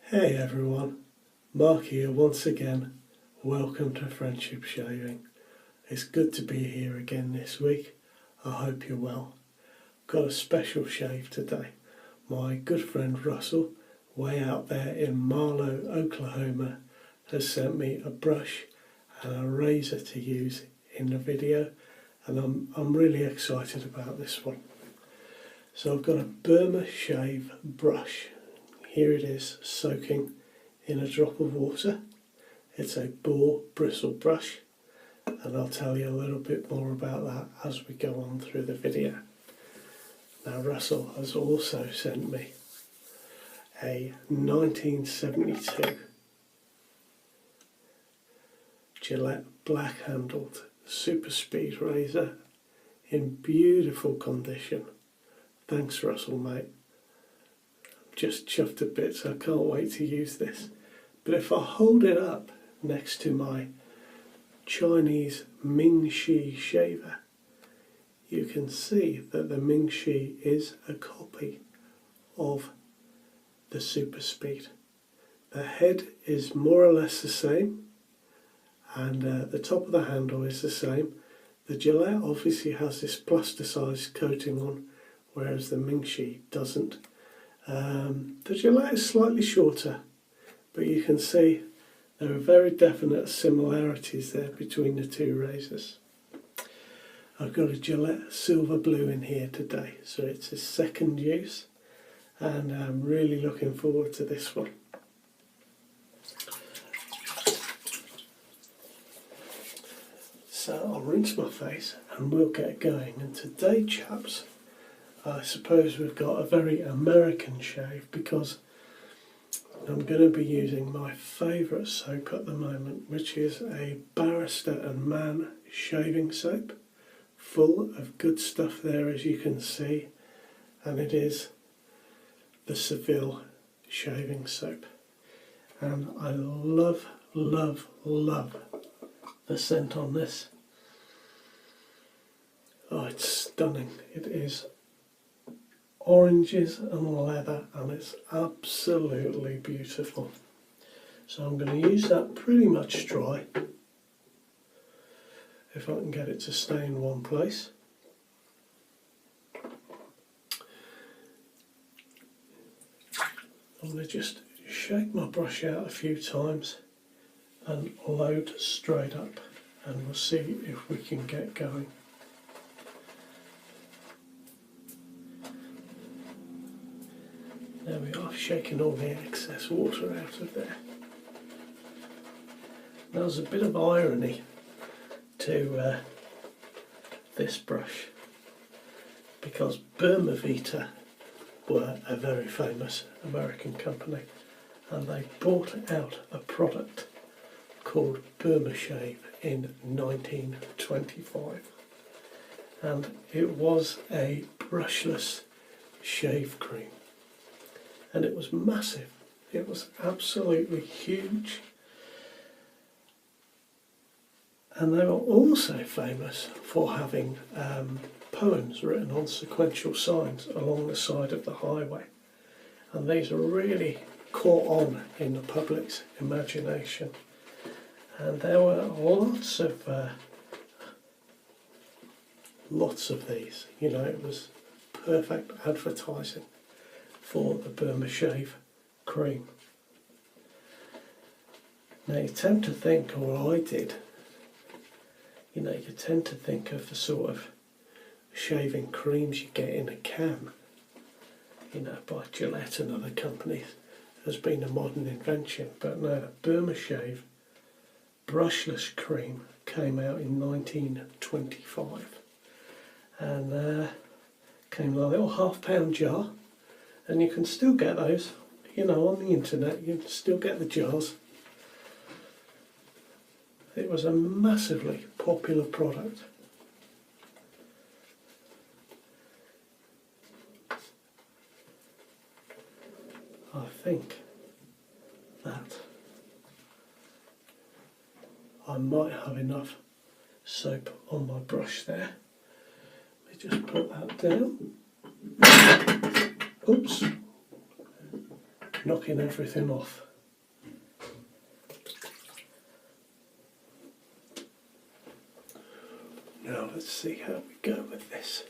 Hey everyone, Mark here once again. Welcome to Friendship Shaving. It's good to be here again this week. I hope you're well. Got a special shave today. My good friend Russell, way out there in Marlow, Oklahoma, has sent me a brush and a razor to use in the video, and I'm really excited about this one. So I've got a Burma Shave brush. Here it is, soaking in a drop of water. It's a boar bristle brush, and I'll tell you a little bit more about that as we go on through the video. Now Russell has also sent me a 1972 Gillette black-handled Super Speed razor in beautiful condition. Thanks Russell, mate. Just chuffed a bit, so I can't wait to use this. But if I hold it up next to my Chinese Ming Shi shaver, you can see that the Ming Shi is a copy of the Super Speed. The head is more or less the same, and the top of the handle is the same. The Gillette obviously has this plasticized coating on, whereas the Ming Shi doesn't. The Gillette is slightly shorter, but you can see there are very definite similarities there between the two razors. I've got a Gillette Silver Blue in here today, so it's a second use, and I'm really looking forward to this one. So I'll rinse my face and we'll get going. And today, chaps, I suppose we've got a very American shave, because I'm going to be using my favourite soap at the moment, which is a Barrister and Mann shaving soap, full of good stuff there, as you can see, and it is the Seville shaving soap. And I love, love, love the scent on this. Oh, it's stunning. It is oranges and leather, and it's absolutely beautiful. So I'm going to use that pretty much dry, if I can get it to stay in one place. I'm going to just shake my brush out a few times and load straight up, and we'll see if we can get going. There we are, shaking all the excess water out of there. Now, there's a bit of irony to this brush, because Burma Vita were a very famous American company, and they brought out a product called Burma Shave in 1925, and it was a brushless shave cream. And it was massive. It was absolutely huge. And they were also famous for having poems written on sequential signs along the side of the highway. And these really caught on in the public's imagination. And there were lots of these. You know, it was perfect advertising for the Burma Shave cream. Now you tend to think, or I did, you know, you tend to think of the sort of shaving creams you get in a can, you know, by Gillette and other companies, has been a modern invention. But no, Burma Shave brushless cream came out in 1925, and came in a little £1/2 jar. And you can still get those, you know, on the internet. You can still get the jars. It was a massively popular product. I think that I might have enough soap on my brush there. Let me just put that down. Oops. knocking everything off. Now let's see how we go with this.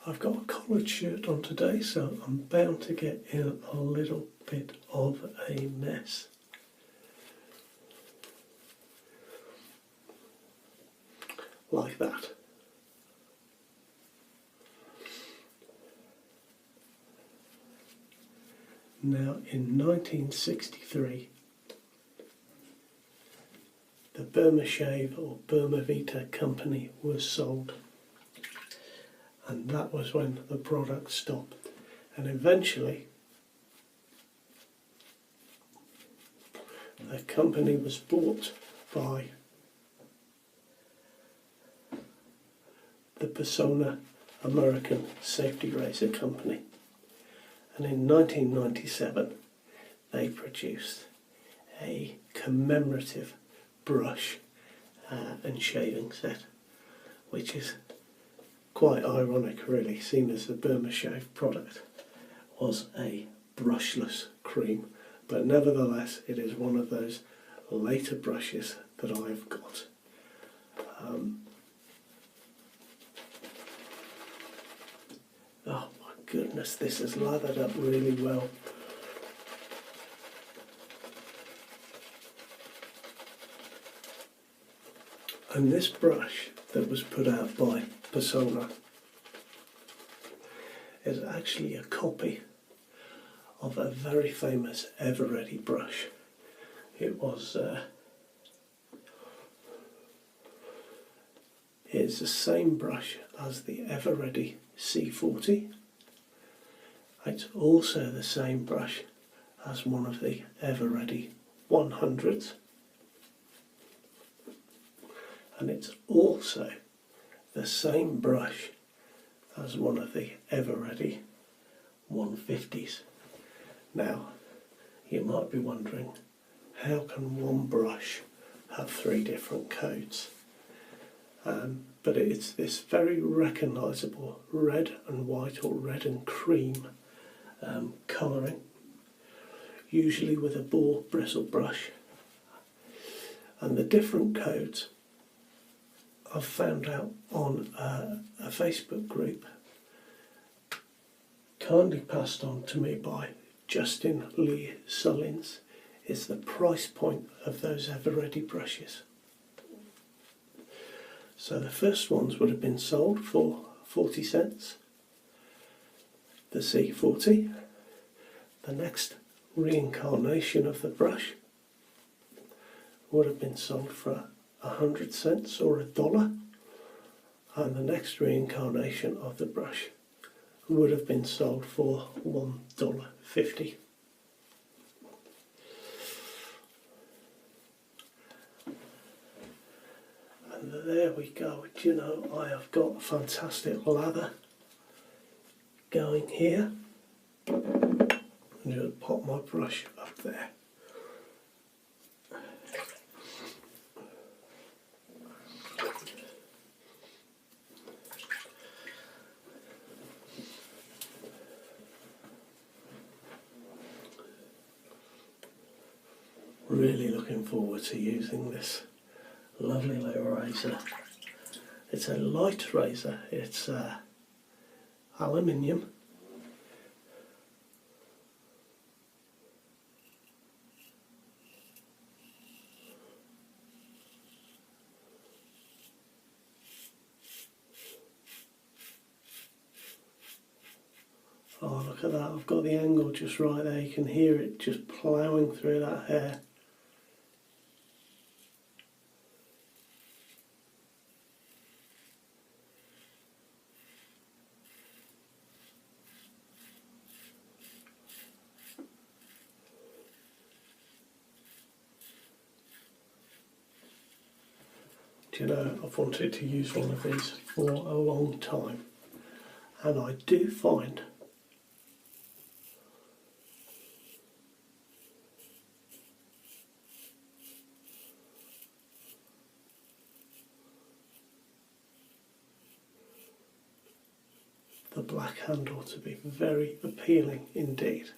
I've got a collared shirt on today, so I'm bound to get in a little bit of a mess. Like that. Now in 1963, the Burma Shave or Burma Vita company was sold, and that was when the product stopped. And eventually the company was bought by the Personna American Safety razor company, and in 1997 they produced a commemorative brush and shaving set, which is quite ironic really, seeing as the Burma Shave product was a brushless cream, but nevertheless it is one of those later brushes that I've got. Oh my goodness, this has lathered up really well. And this brush that was put out by Personna is actually a copy of a very famous Ever-Ready brush. It was it's the same brush as the Ever-Ready C40. It's also the same brush as one of the Ever-Ready 100s. And it's also the same brush as one of the Ever-Ready 150s. Now, you might be wondering, how can one brush have 3 different codes? But it's this very recognisable red and white or red and cream colouring, usually with a boar bristle brush. And the different codes I've found out on a Facebook group kindly passed on to me by Justin Lee Sullins is the price point of those Ever-Ready brushes. So the first ones would have been sold for 40 cents, the C40. The next reincarnation of the brush would have been sold for 100 cents or $1, and the next reincarnation of the brush would have been sold for $1.50. And there we go. Do you know, I have got a fantastic lather going here. I'm going to pop my brush up there. Really looking forward to using this lovely little razor. It's a light razor, it's aluminium. Oh, look at that, I've got the angle just right there, you can hear it just ploughing through that hair. Do you know, I've wanted to use one of these for a long time, and I do find the black handle to be very appealing indeed.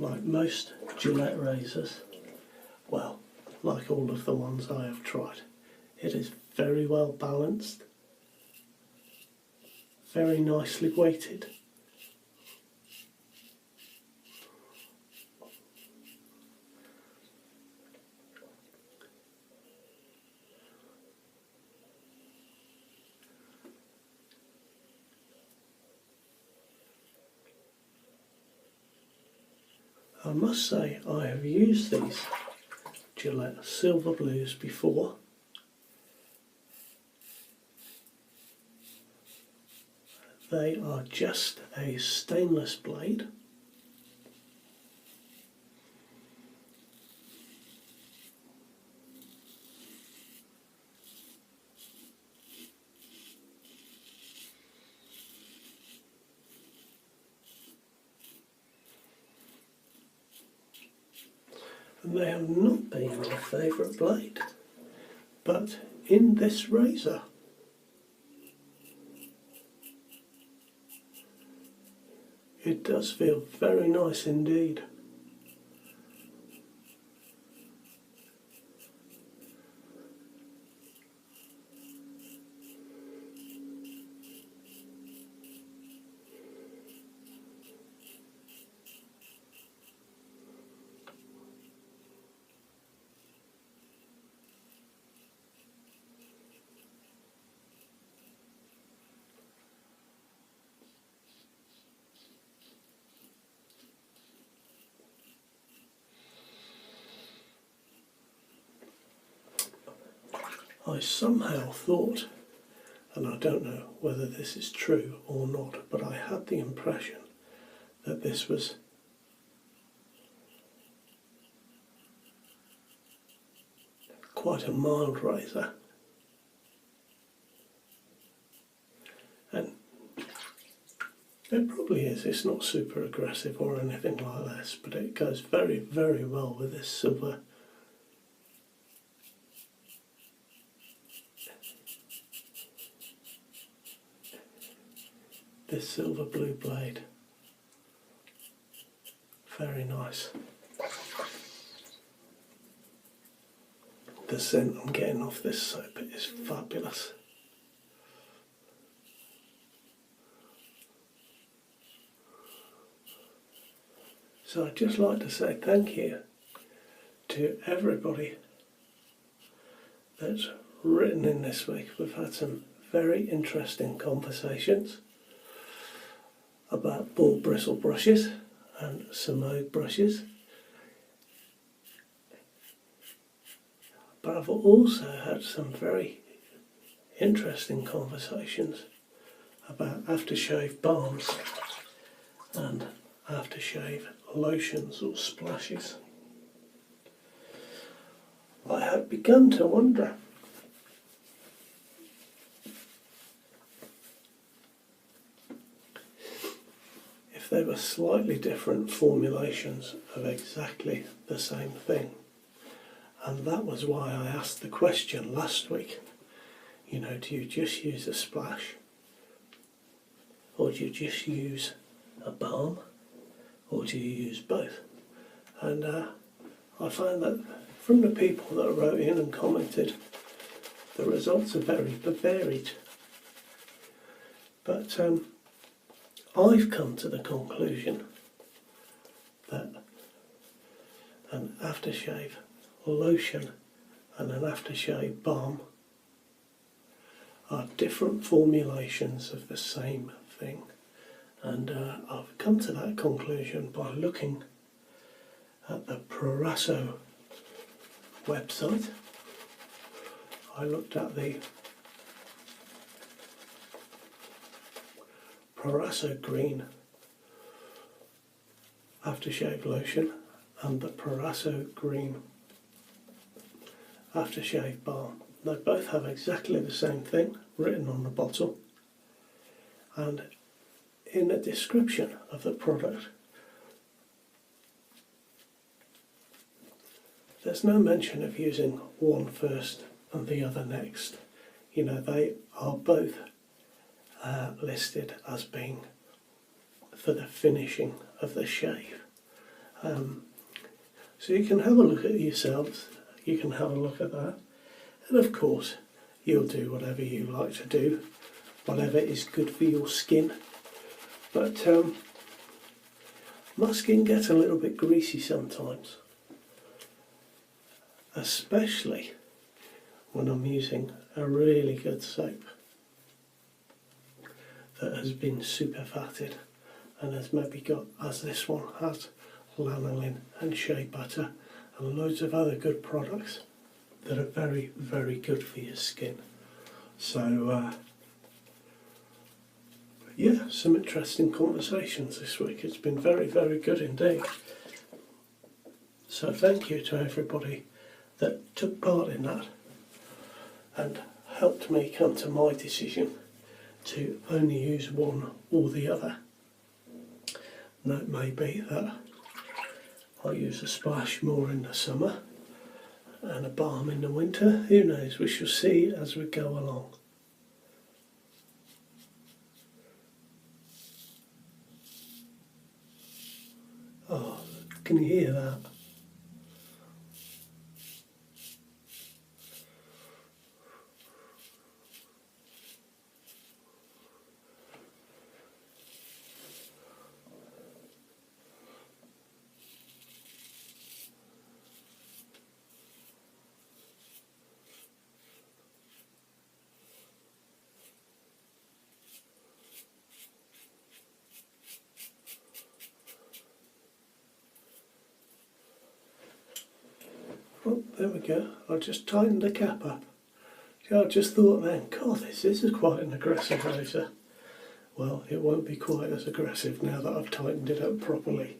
like most Gillette razors, well, like all of the ones I have tried, it is very well balanced, very nicely weighted. I must say I have used these Gillette Silver Blues before. They are just a stainless blade. And they have not been my favourite blade, but in this razor it does feel very nice indeed. I somehow thought, and I don't know whether this is true or not, but I had the impression that this was quite a mild razor. And it probably is, it's not super aggressive or anything like this, but it goes very, very well with this silver blue blade. Very nice. The scent I'm getting off this soap is fabulous. So I'd just like to say thank you to everybody that's written in this week. We've had some very interesting conversations about ball bristle brushes and Simode brushes, but I've also had some very interesting conversations about aftershave balms and aftershave lotions or splashes. I have begun to wonder if they were slightly different formulations of exactly the same thing. And that was why I asked the question last week, you know, do you just use a splash? Or do you just use a balm? Or do you use both? And I found that from the people that wrote in and commented, the results are very varied. But I've come to the conclusion that an aftershave lotion and an aftershave balm are different formulations of the same thing. And I've come to that conclusion by looking at the Proraso website. I looked at the Proraso Green aftershave lotion and the Proraso Green aftershave balm. They both have exactly the same thing written on the bottle, and in the description of the product there's no mention of using one first and the other next. You know, they are both listed as being for the finishing of the shave. So you can have a look at it yourselves, you can have a look at that, and of course you'll do whatever you like to do, whatever is good for your skin. But my skin gets a little bit greasy sometimes, especially when I'm using a really good soap that has been super fatted and has maybe got, as this one has, lanolin and shea butter and loads of other good products that are very, very good for your skin. So yeah, some interesting conversations this week. It's been very, very good indeed. So thank you to everybody that took part in that and helped me come to my decision to only use one or the other. And that may be that I'll use a splash more in the summer and a balm in the winter. Who knows? We shall see as we go along. Oh, can you hear that? Oh, there we go. I just tightened the cap up. Yeah, I just thought then, God, this is quite an aggressive razor. Well, it won't be quite as aggressive now that I've tightened it up properly.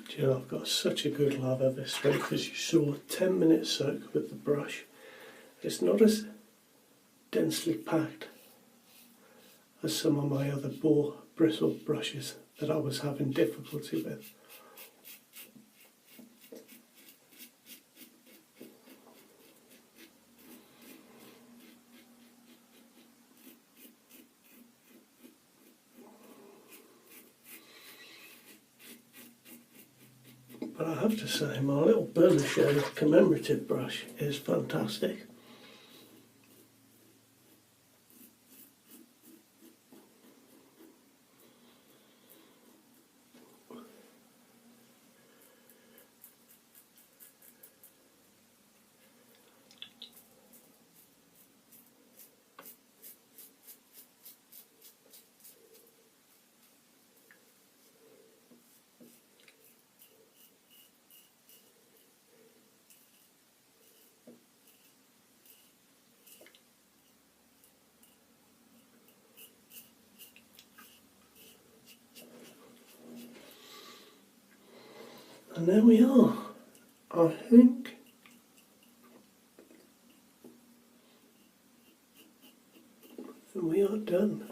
Do you know, I've got such a good lather this week, as you saw, 10-minute soak with the brush. It's not as densely packed as some of my other boar bristle brushes that I was having difficulty with. But I have to say, my little Burma Shave commemorative brush is fantastic. And there we are. I think we are done.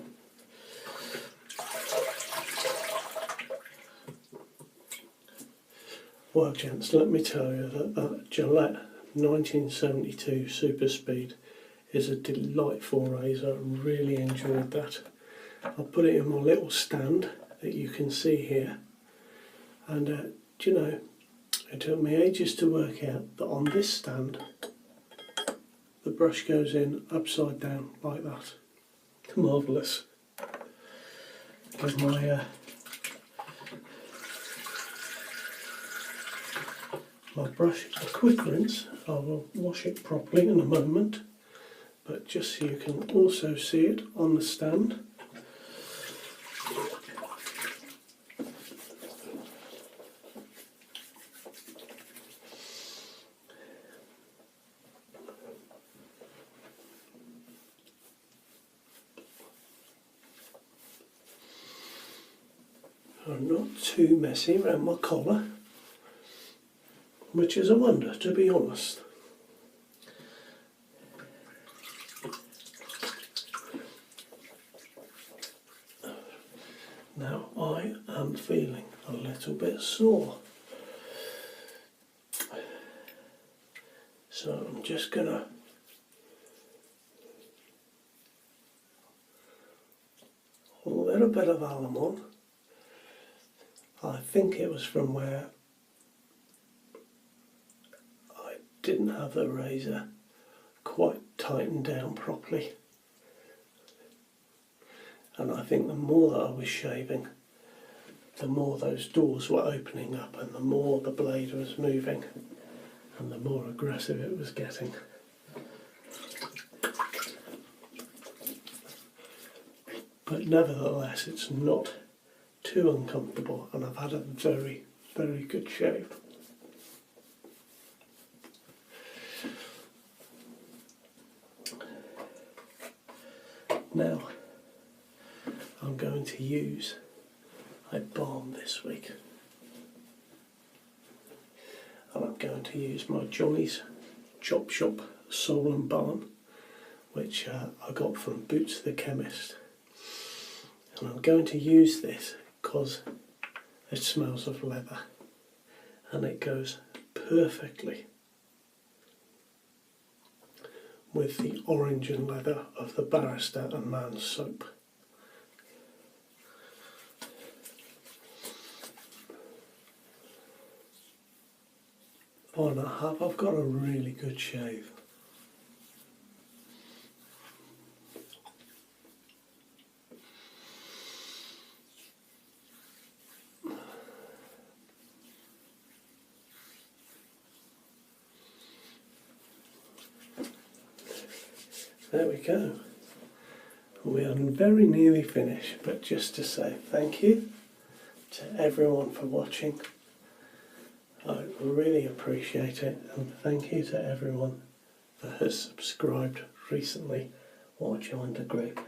Well, gents, let me tell you that Gillette 1972 Super Speed is a delightful razor. I really enjoyed that. I'll put it in my little stand that you can see here. And do you know, it took me ages to work out that on this stand, the brush goes in upside down like that. Marvellous. With my my brush a quick rinse. I will wash it properly in a moment, but just so you can also see it on the stand. I'm not too messy around my collar, which is a wonder, to be honest. Now I am feeling a little bit sore, so I'm just gonna a little bit of alum on. I think it was from where I didn't have the razor quite tightened down properly, and I think the more that I was shaving, the more those doors were opening up and the more the blade was moving and the more aggressive it was getting. But nevertheless, it's not too uncomfortable, and I've had a very, very good shave. Now, I'm going to use a balm this week, and I'm going to use my Johnny's Chop Shop Soul and Balm, which I got from Boots the Chemist. And I'm going to use this because it smells of leather and it goes perfectly with the orange and leather of the Barrister and Mann soap. Oh, and I've got a really good shave. There we go. We are very nearly finished, but just to say thank you to everyone for watching. I really appreciate it, and thank you to everyone that has subscribed recently or joined the group.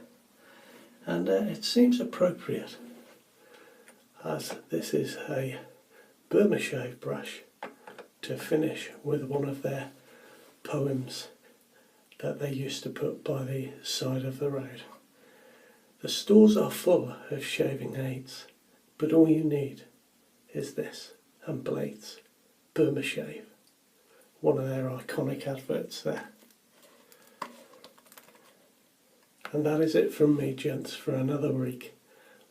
And it seems appropriate, as this is a Burma Shave brush, to finish with one of their poems that they used to put by the side of the road. The stores are full of shaving aids, but all you need is this and blades. Burma Shave, one of their iconic adverts there. And that is it from me, gents, for another week.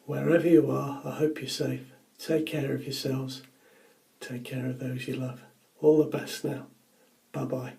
Wherever you are, I hope you're safe. Take care of yourselves. Take care of those you love. All the best now. Bye bye.